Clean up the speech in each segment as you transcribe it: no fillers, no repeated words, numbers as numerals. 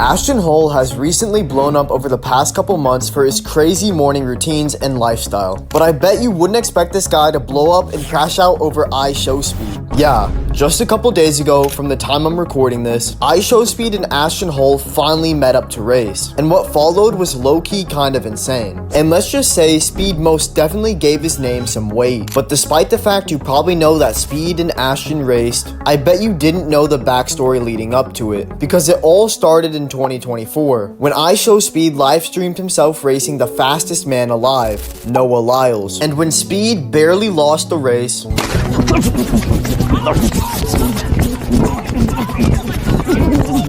Ashton Hall has recently blown up over the past couple months for his crazy morning routines and lifestyle. But I bet you wouldn't expect this guy to blow up and crash out over IShowSpeed. Yeah, just a couple days ago from the time I'm recording this, IShowSpeed and Ashton Hall finally met up to race. And what followed was low-key kind of insane. And let's just say Speed most definitely gave his name some weight. But despite the fact you probably know that Speed and Ashton raced, I bet you didn't know the backstory leading up to it. Because it all started in 2024, when IShowSpeed live streamed himself racing the fastest man alive, Noah Lyles. And when Speed barely lost the race,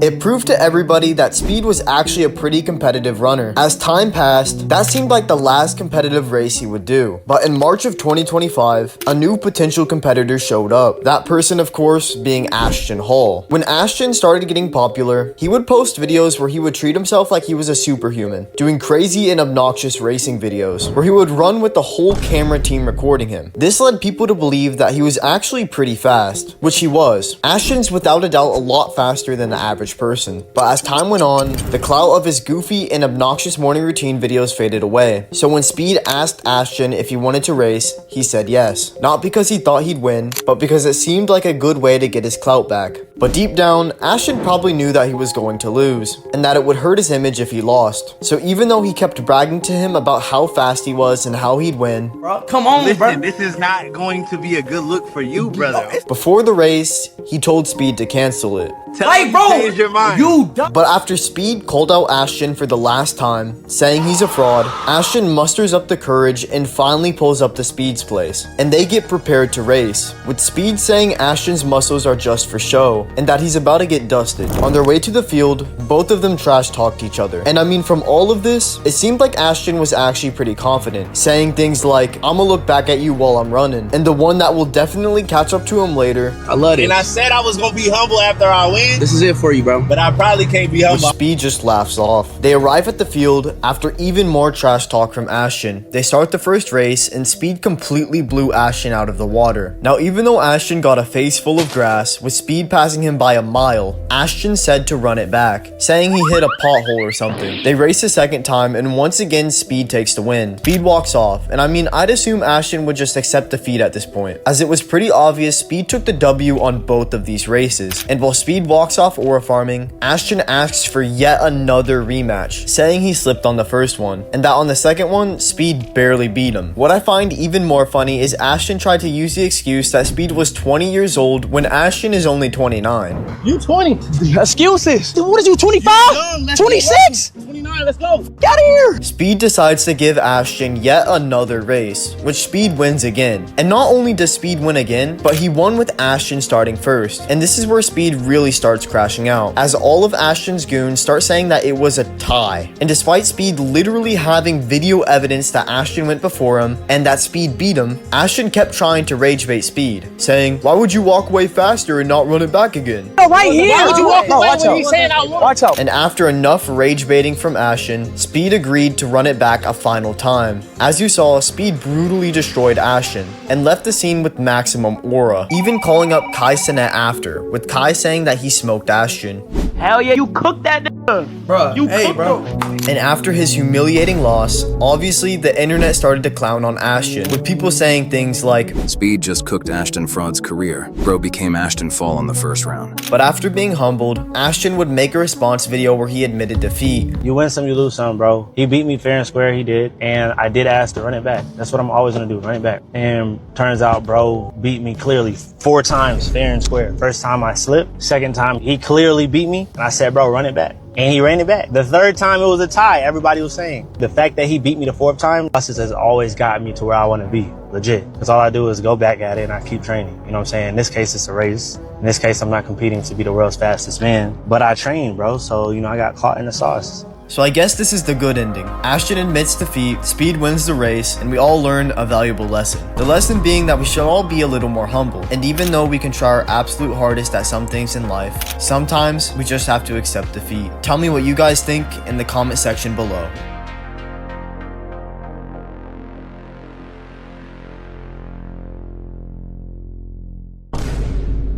it proved to everybody that Speed was actually a pretty competitive runner. As time passed, that seemed like the last competitive race he would do. But in March of 2025, a new potential competitor showed up. That person, of course, being Ashton Hall. When Ashton started getting popular, he would post videos where he would treat himself like he was a superhuman, doing crazy and obnoxious racing videos, where he would run with the whole camera team recording him. This led people to believe that he was actually pretty fast, which he was. Ashton's without a doubt a lot faster than the average person. But as time went on, the clout of his goofy and obnoxious morning routine videos faded away. So when Speed asked Ashton if he wanted to race, he said yes. Not because he thought he'd win, but because it seemed like a good way to get his clout back. But deep down, Ashton probably knew that he was going to lose, and that it would hurt his image if he lost. So even though he kept bragging to him about how fast he was and how he'd win, bro, come on, listen, bro. This is not going to be a good look for you, brother. Before the race, he told Speed to cancel it. Hey, bro, change your mind. You dumb. But after Speed called out Ashton for the last time, saying he's a fraud, Ashton musters up the courage and finally pulls up to Speed's place. And they get prepared to race, with Speed saying Ashton's muscles are just for show, and that he's about to get dusted. On their way to the field, both of them trash talked each other. And I mean, from all of this, it seemed like Ashton was actually pretty confident, saying things like, "I'ma look back at you while I'm running," and the one that will definitely catch up to him later. I love it. And I said I was gonna be humble after I win, This is it for you, bro. but I probably can't be Which humble. Speed just laughs off. They arrive at the field after even more trash talk from Ashton. They start the first race and Speed completely blew Ashton out of the water. Now even though Ashton got a face full of grass, with Speed passing him by a mile, Ashton said to run it back, saying he hit a pothole or something. They race a second time and once again Speed takes the win. Speed walks off, and I mean, I'd assume Ashton would just accept defeat at this point, as it was pretty obvious Speed took the W on both of these races. And while Speed walks off aura farming, Ashton asks for yet another rematch, saying he slipped on the first one, and that on the second one, Speed barely beat him. What I find even more funny is Ashton tried to use the excuse that Speed was 20 years old when Ashton is only 29. You 20. Excuses. What is you, 25? 26? 29, let's go. Get out of here. Speed decides to give Ashton yet another race, which Speed wins again. And not only does Speed win again, but he won with Ashton starting first. And this is where Speed really starts crashing out, as all of Ashton's goons start saying that it was a tie. And despite Speed literally having video evidence that Ashton went before him and that Speed beat him, Ashton kept trying to rage bait Speed, saying, "Why would you walk away faster and not run it back again?" Oh, right here. Why would you walk away watch when out. he's saying I won? Watch out. And after enough rage baiting from Ashton, Speed agreed to run it back a final time. As you saw, Speed brutally destroyed Ashton and left the scene with maximum aura, even calling up Kai Cenat after, with Kai saying that he smoked Ashton. Hell yeah, you cooked that nigga. Bro, You hey, cooked bro. him. And after his humiliating loss, obviously the internet started to clown on Ashton, with people saying things like, Speed just cooked Ashton Fraud's career. Bro became Ashton Fall in the first round. but after being humbled, Ashton would make a response video where he admitted defeat. You win some, you lose some, bro. He beat me fair and square, he did. And I did ask to run it back. That's what I'm always gonna do, run it back. And turns out bro beat me clearly 4 times fair and square. First time I slipped, second time he clearly beat me. And I said, bro, run it back. And he ran it back. The third time it was a tie, everybody was saying. The fact that he beat me the 4th time, losses has always got me to where I wanna be, legit. Because all I do is go back at it and I keep training. You know what I'm saying? In this case, it's a race. In this case, I'm not competing to be the world's fastest man, but I train, bro. So, I got caught in the sauce. So I guess this is the good ending. Ashton admits defeat, Speed wins the race, and we all learn a valuable lesson. The lesson being that we should all be a little more humble. And even though we can try our absolute hardest at some things in life, sometimes we just have to accept defeat. Tell me what you guys think in the comment section below.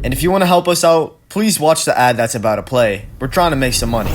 And if you want to help us out, please watch the ad that's about to play. We're trying to make some money.